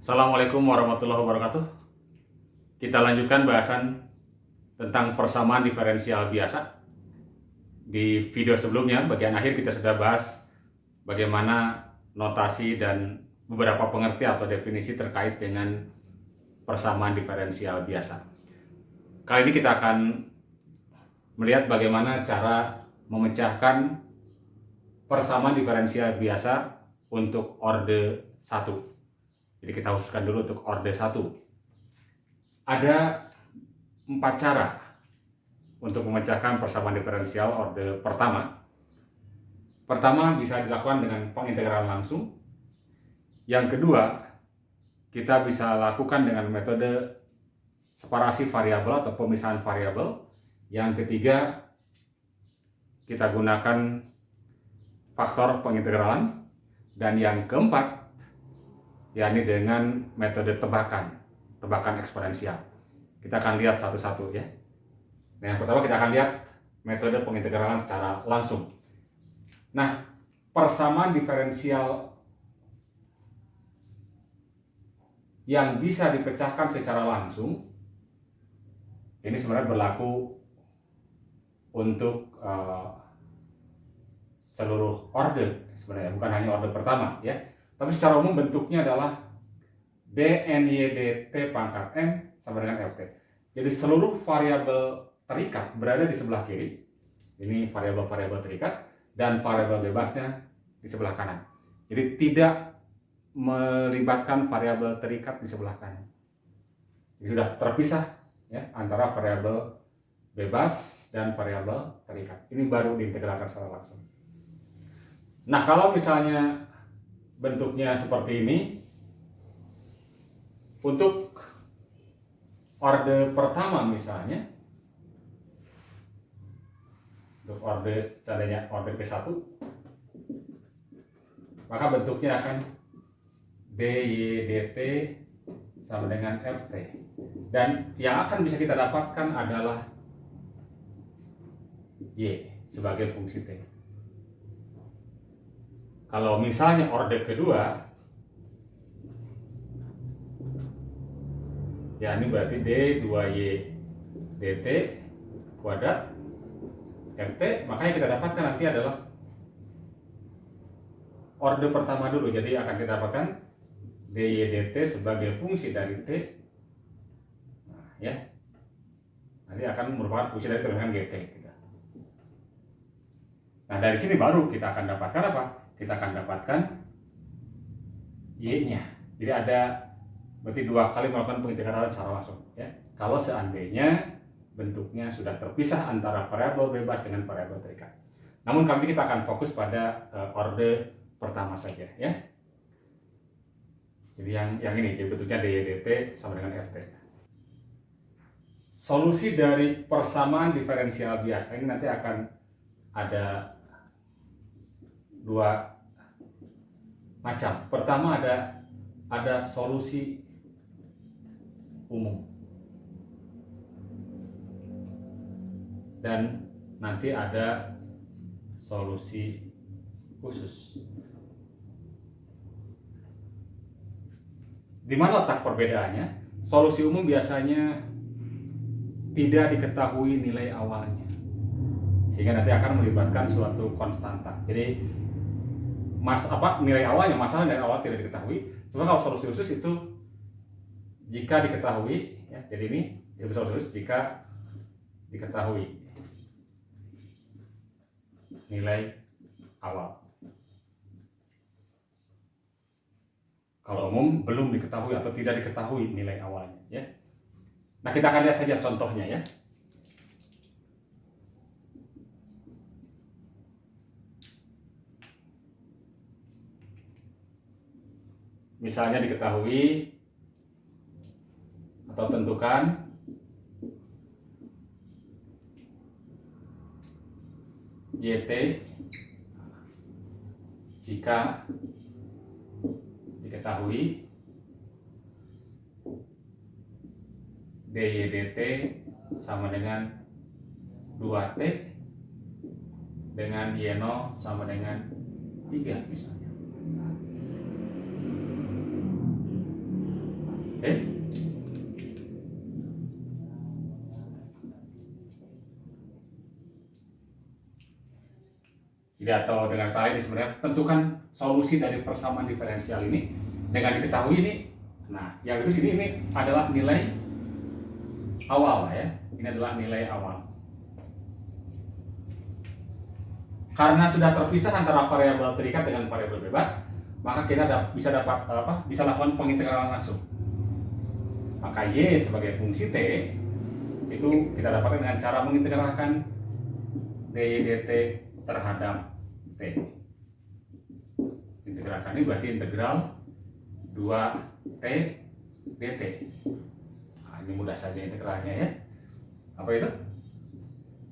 Assalamualaikum warahmatullahi wabarakatuh. Kita lanjutkan bahasan tentang persamaan diferensial biasa. Di video sebelumnya, bagian akhir kita sudah bahas bagaimana notasi dan beberapa pengertian atau definisi terkait dengan persamaan diferensial biasa. Kali ini kita akan melihat bagaimana cara memecahkan persamaan diferensial biasa untuk orde 1. Jadi kita khususkan dulu untuk orde 1. Ada 4 cara untuk memecahkan persamaan diferensial orde pertama. Pertama, bisa dilakukan dengan pengintegralan langsung. Yang kedua, kita bisa lakukan dengan metode separasi variabel atau pemisahan variabel. Yang ketiga, kita gunakan faktor pengintegralan. Dan yang keempat, yakni dengan metode tebakan eksponensial. Kita akan lihat satu-satu ya. Nah, yang pertama kita akan lihat metode pengintegralan secara langsung. Nah, persamaan diferensial yang bisa dipecahkan secara langsung ini sebenarnya berlaku untuk seluruh orde sebenarnya, bukan hanya orde pertama ya. Tapi secara umum bentuknya adalah dNYDT pangkat N sama dengan FT. Jadi seluruh variabel terikat berada di sebelah kiri. Ini variabel-variabel terikat dan variabel bebasnya di sebelah kanan. Jadi tidak melibatkan variabel terikat di sebelah kanan. Jadi sudah terpisah ya antara variabel bebas dan variabel terikat. Ini baru diintegralkan secara langsung. Nah, kalau misalnya bentuknya seperti ini, untuk orde pertama misalnya, untuk orde seandainya orde ke1, maka bentuknya akan DYDT sama dengan FT. Dan yang akan bisa kita dapatkan adalah Y sebagai fungsi T. Kalau misalnya orde kedua, ya ini berarti D2Y dt kuadrat FT, makanya kita dapatkan nanti adalah orde pertama dulu. Jadi akan kita dapatkan dy dt sebagai fungsi dari T. Nah, ya. Nanti akan merupakan fungsi dari terminal gt. Nah, dari sini baru kita akan dapatkan apa? Kita akan dapatkan Y-nya. Jadi ada berarti 2 kali melakukan pengintegralan secara langsung ya. Kalau seandainya bentuknya sudah terpisah antara variabel bebas dengan variabel terikat. Namun kali ini kita akan fokus pada orde pertama saja ya. Jadi yang ini jadi bentuknya dYdt sama dengan FT. Solusi dari persamaan diferensial biasa ini nanti akan ada 2 macam. Pertama ada solusi umum dan nanti ada solusi khusus. Di mana letak perbedaannya? Solusi umum biasanya tidak diketahui nilai awalnya, sehingga nanti akan melibatkan suatu konstanta. Jadi nilai awalnya, masalah dari awal tidak diketahui. Cuma kalau solusi khusus itu jika diketahui ya, jadi ini solusi khusus jika diketahui nilai awal. Kalau umum belum diketahui atau tidak diketahui nilai awalnya ya. Nah, kita akan lihat saja contohnya ya. Misalnya diketahui atau tentukan YT jika diketahui dYdt sama dengan 2T dengan Y0 sama dengan 3 misalnya. Oke. Jadi atau dengan kata lain sebenarnya tentukan solusi dari persamaan diferensial ini dengan diketahui ini. Nah, yang itu ini adalah nilai awal ya. Ini adalah nilai awal. Karena sudah terpisah antara variabel terikat dengan variabel bebas, maka kita bisa lakukan pengintegralan langsung. Maka y sebagai fungsi t itu kita dapatkan dengan cara mengintegralkan dy dt terhadap t. Integralkan ini berarti integral 2t dt. Nah, ini mudah saja integralnya ya. Apa itu?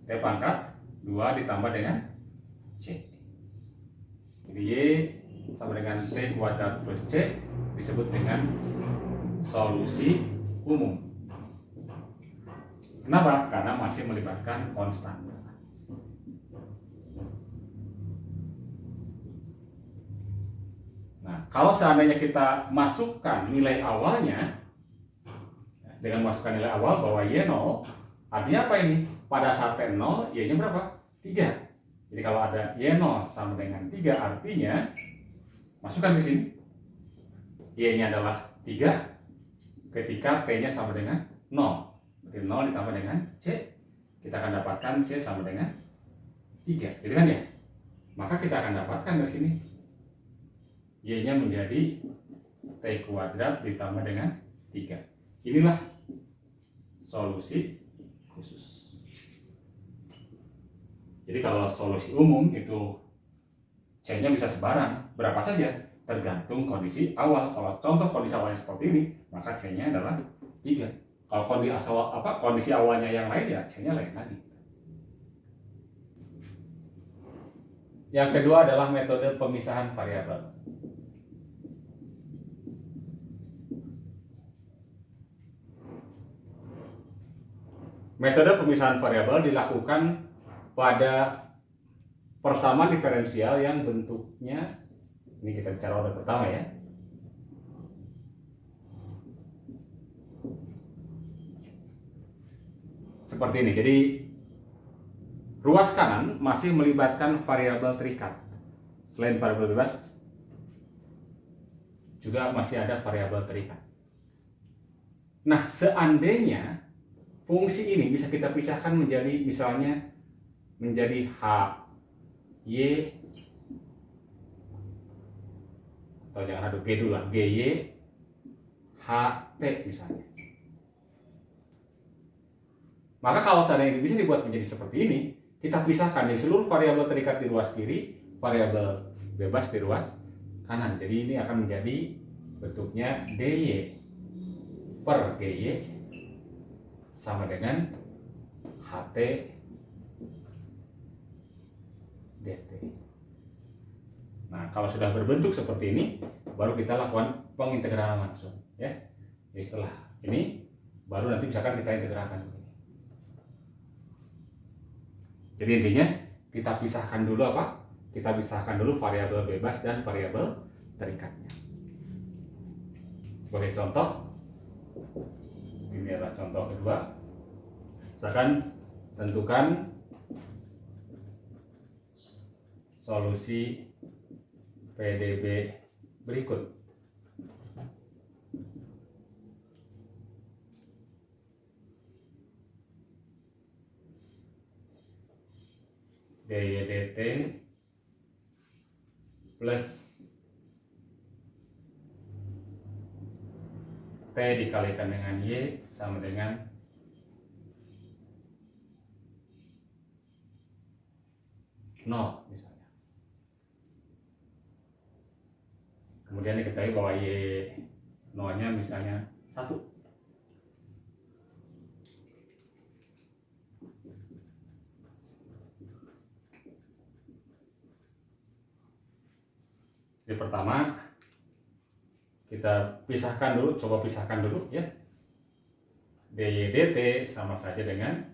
T pangkat 2 ditambah dengan c. Jadi y sama dengan t kuadrat plus c disebut dengan solusi umum. Kenapa? Karena masih melibatkan konstan. Nah, kalau seandainya kita masukkan nilai awalnya, dengan masukkan nilai awal bahwa y 0, artinya apa ini? Pada saat t 0, y-nya berapa? 3. Jadi kalau ada y 0 sama dengan 3, artinya masukkan ke sini. Y-nya adalah 3 ketika t-nya sama dengan 0. Berarti 0 ditambah dengan c. Kita akan dapatkan c sama dengan 3. Gitu kan ya? Maka kita akan dapatkan dari sini y-nya menjadi t kuadrat ditambah dengan 3. Inilah solusi khusus. Jadi kalau solusi umum itu c-nya bisa sebarang, berapa saja, tergantung kondisi awal. Kalau contoh kondisi awalnya seperti ini, maka c-nya adalah 3. Kalau kondisi awalnya yang lain, ya c-nya lain lagi. Yang kedua adalah metode pemisahan variabel. Metode pemisahan variabel dilakukan pada persamaan diferensial yang bentuknya, ini kita bicara order pertama ya. Seperti ini. Jadi ruas kanan masih melibatkan variabel terikat. Selain variabel bebas, juga masih ada variabel terikat. Nah, seandainya fungsi ini bisa kita pisahkan menjadi misalnya menjadi h y, atau jangan ada g dulu lah, gy h t misalnya. Maka kalau seandainya ini bisa dibuat menjadi seperti ini, kita pisahkan di seluruh variabel terikat di ruas kiri, variabel bebas di ruas kanan. Jadi ini akan menjadi bentuknya dy per gy sama dengan ht dt. Nah, kalau sudah berbentuk seperti ini, baru kita lakukan pengintegralan langsung ya. Jadi setelah ini baru nanti misalkan kita integralkan. Jadi intinya kita pisahkan dulu apa? Kita pisahkan dulu variabel bebas dan variabel terikatnya. Sebagai contoh, ini adalah contoh kedua. Misalkan tentukan solusi PDB berikut. dy dt plus t dikalikan dengan y sama dengan nol misalnya. Kemudian diketahui bahwa y nolnya misalnya 1. Jadi pertama kita pisahkan dulu, coba pisahkan dulu ya. dy dt sama saja dengan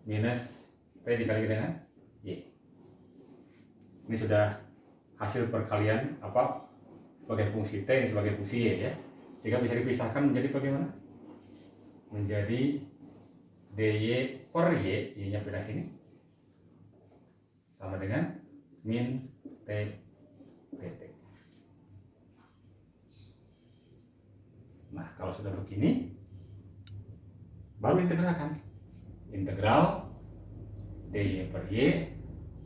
minus t dikali dengan y. Ini sudah hasil perkalian apa sebagai fungsi t, ini sebagai fungsi y ya. Sehingga bisa dipisahkan menjadi bagaimana? Menjadi dy per y, y-nya pindah sini, sama dengan min t dt. Nah, kalau sudah begini, baru integralkan. Integral dy per y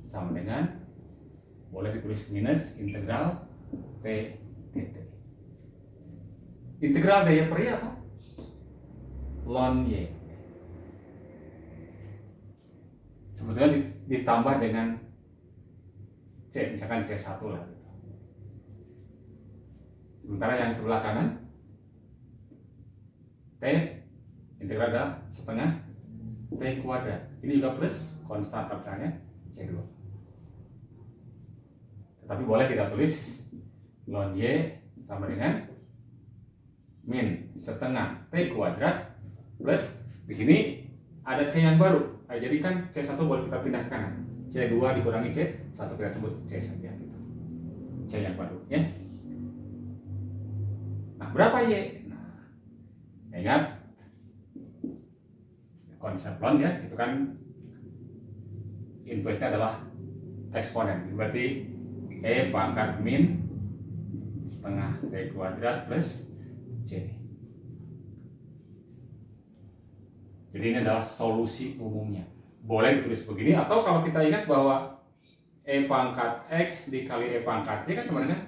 sama dengan, boleh ditulis minus integral t dt. Integral dy per y apa? Ln y. Sebetulnya ditambah dengan c, misalkan c1 lah. Sementara yang sebelah kanan, t integral adalah setengah t kuadrat. Ini juga plus konstanta misalnya c2. Tetapi boleh kita tulis ln y sama dengan min setengah t kuadrat plus di sini ada c yang baru. Jadi kan c1 boleh kita pindah ke kanan. c2 dikurangi c1 kita sebut c saja gitu. C yang baru ya. Nah, berapa y? Nah, ingat konsep ln ya, itu kan inverse-nya adalah eksponen. Berarti e pangkat min setengah t kuadrat plus c. Jadi ini adalah solusi umumnya. Boleh ditulis begini, atau kalau kita ingat bahwa e pangkat x dikali e pangkat y kan sama dengan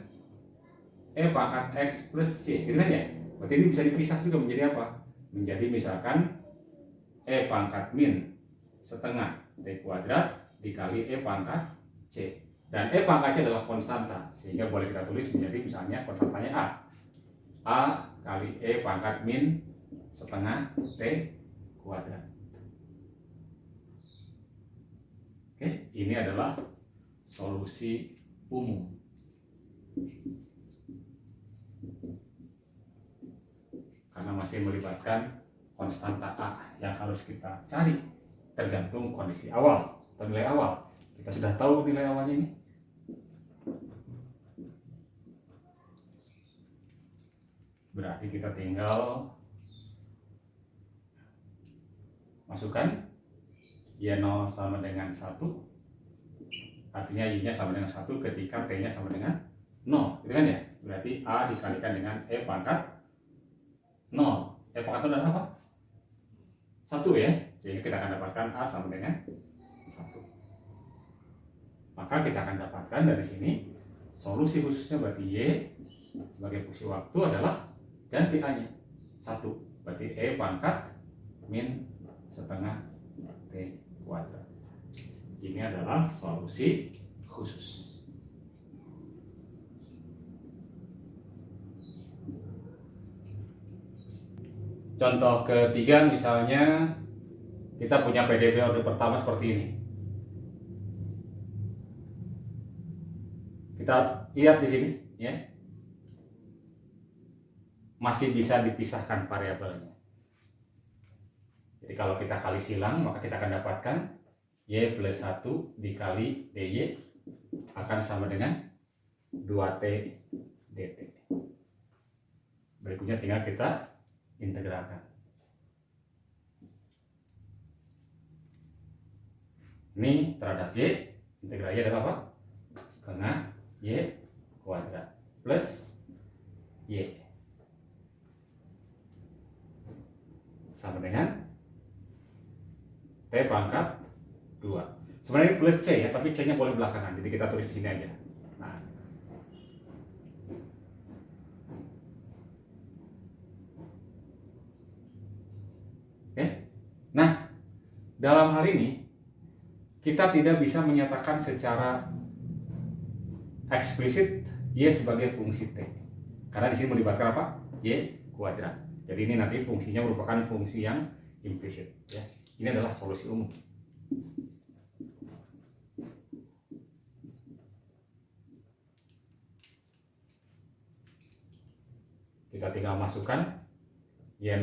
e pangkat x plus y, gitu kan ya? Berarti ini bisa dipisah juga menjadi apa? Menjadi misalkan e pangkat min setengah t kuadrat dikali e pangkat c. Dan e pangkat c adalah konstanta, sehingga boleh kita tulis menjadi misalnya konstantanya a. A kali e pangkat min setengah t kuadrat. Oke, ini adalah solusi umum. Karena masih melibatkan konstanta A yang harus kita cari tergantung kondisi awal atau nilai awal. Kita sudah tahu nilai awalnya ini. Berarti kita tinggal masukkan y0 sama dengan 1, artinya y-nya sama dengan 1 ketika t-nya sama dengan 0, gitu kan ya? Berarti a dikalikan dengan e pangkat 0. E pangkat 0 adalah apa? 1 ya, sehingga kita akan dapatkan a sama dengan 1. Maka kita akan dapatkan dari sini solusi khususnya, berarti y sebagai fungsi waktu adalah ganti a-nya 1, berarti e pangkat min setengah t kuadrat. Ini adalah solusi khusus. Contoh ketiga, misalnya kita punya PDB order pertama seperti ini. Kita lihat di sini ya. Masih bisa dipisahkan variabelnya. Jadi kalau kita kali silang, maka kita akan dapatkan y plus 1 dikali dy akan sama dengan 2t dt. Berikutnya tinggal kita integralkan. Ini terhadap y, integral y adalah apa? Setengah y kuadrat plus y sama dengan t pangkat 2. Sebenarnya ini plus c ya, tapi c-nya boleh belakangan. Jadi kita tulis di sini aja. Nah, oke. Nah, dalam hal ini kita tidak bisa menyatakan secara eksplisit y sebagai fungsi t. Karena di sini melibatkan apa? Y kuadrat. Jadi ini nanti fungsinya merupakan fungsi yang implisit ya. Ini adalah solusi umum. Kita tinggal masukkan y0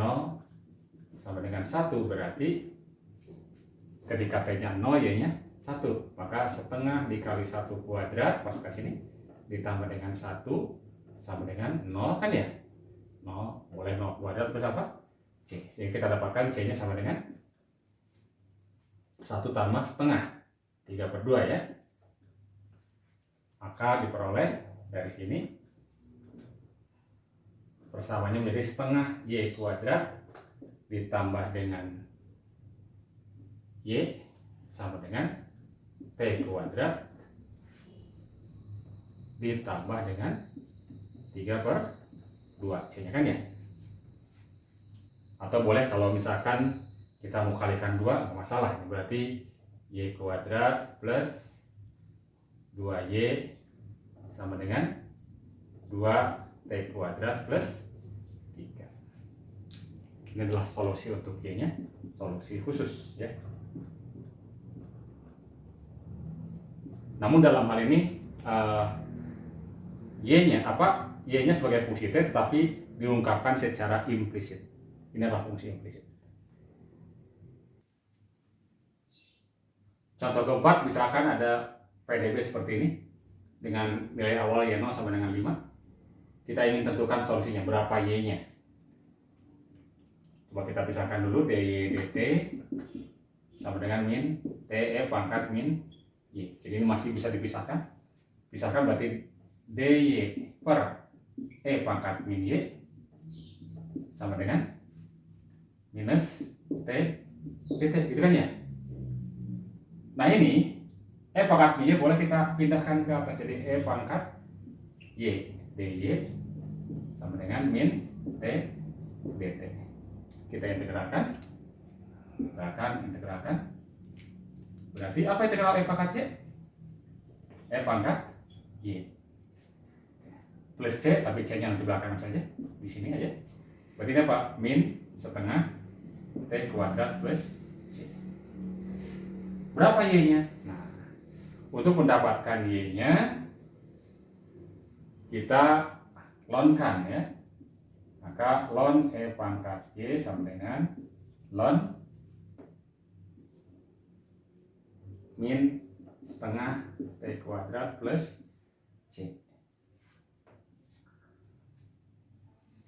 sama dengan 1, berarti ketika t-nya 0, y-nya 1, maka setengah dikali 1 kuadrat masuk ke sini ditambah dengan 1 sama dengan 0 kan ya. 0 0, boleh 0 kuadrat plus apa? C. Sehingga kita dapatkan C nya sama dengan 1 tambah setengah 3/2 ya. Maka diperoleh dari sini persamaannya menjadi setengah Y kuadrat ditambah dengan Y sama dengan T kuadrat ditambah dengan 3/2 C nya kan ya. Atau boleh kalau misalkan kita mau kalikan 2 nggak masalah, berarti Y kuadrat plus 2Y sama dengan 2T kuadrat plus 3. Ini adalah solusi untuk Y nya, solusi khusus ya. Namun dalam hal ini Y nya sebagai fungsi T tetapi diungkapkan secara implisit. Ini adalah fungsi implisit. Contoh keempat, misalkan ada PDB seperti ini dengan nilai awal Y0 sama dengan 5. Kita ingin tentukan solusinya, berapa Y-nya. Coba kita pisahkan dulu, dy dt sama dengan min TE pangkat min Y. Jadi ini masih bisa dipisahkan. Pisahkan berarti dy per E pangkat min Y sama dengan minus T dt, gitu kan ya. Nah ini E pangkat min Y boleh kita pindahkan ke atas, jadi E pangkat Y dy sama dengan min T dt. Kita integralkan, integralkan. Berarti apa integral E pangkat Y? E pangkat Y plus C, tapi C nya nanti belakangan saja, di sini aja. Berarti ini apa? Min setengah T kuadrat plus C. Berapa Y nya? Nah, untuk mendapatkan Y nya kita lonkan ya. Maka ln E pangkat Y sama dengan ln min setengah T kuadrat plus C.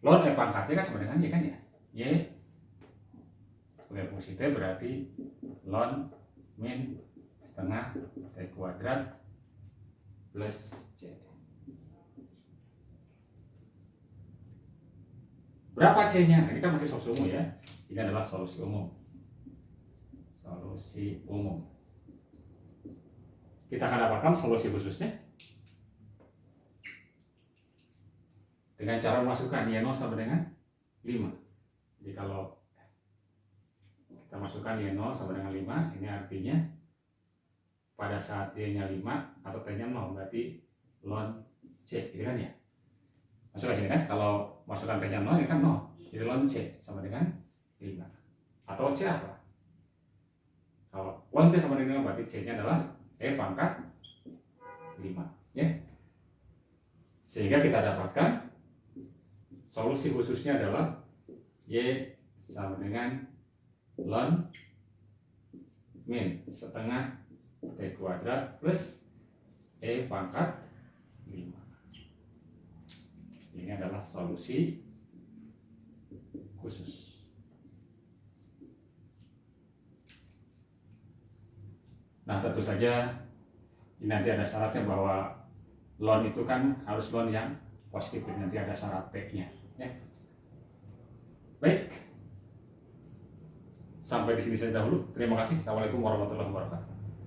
Ln E pangkat Y kan sama dengan Y kan ya. Y sebagai fungsi T berarti ln min setengah T kuadrat plus C. Berapa C-nya? Ini kan masih solusi umum ya. Ini adalah solusi umum. Solusi umum. Kita akan dapatkan solusi khususnya dengan cara memasukkan Y0 sama dengan 5. Jadi kalau kita masukkan Y0 sama dengan 5, ini artinya pada saat Y-nya 5 atau T-nya 0, berarti ln C, gitu kan ya. Masuk ke sini kan, kalau masukkan T-nya 0, ini kan 0. Jadi ln C sama dengan 5. Atau C apa? Kalau ln C sama dengan 5, berarti C-nya adalah E pangkat 5. Ya. Sehingga kita dapatkan solusi khususnya adalah Y sama dengan ln min setengah T kuadrat plus E pangkat 5. Ini adalah solusi khusus. Nah, tentu saja ini nanti ada syaratnya bahwa ln itu kan harus ln yang positif, nanti ada syarat P-nya ya. Baik. Sampai di sini saja dahulu. Terima kasih. Assalamualaikum warahmatullahi wabarakatuh.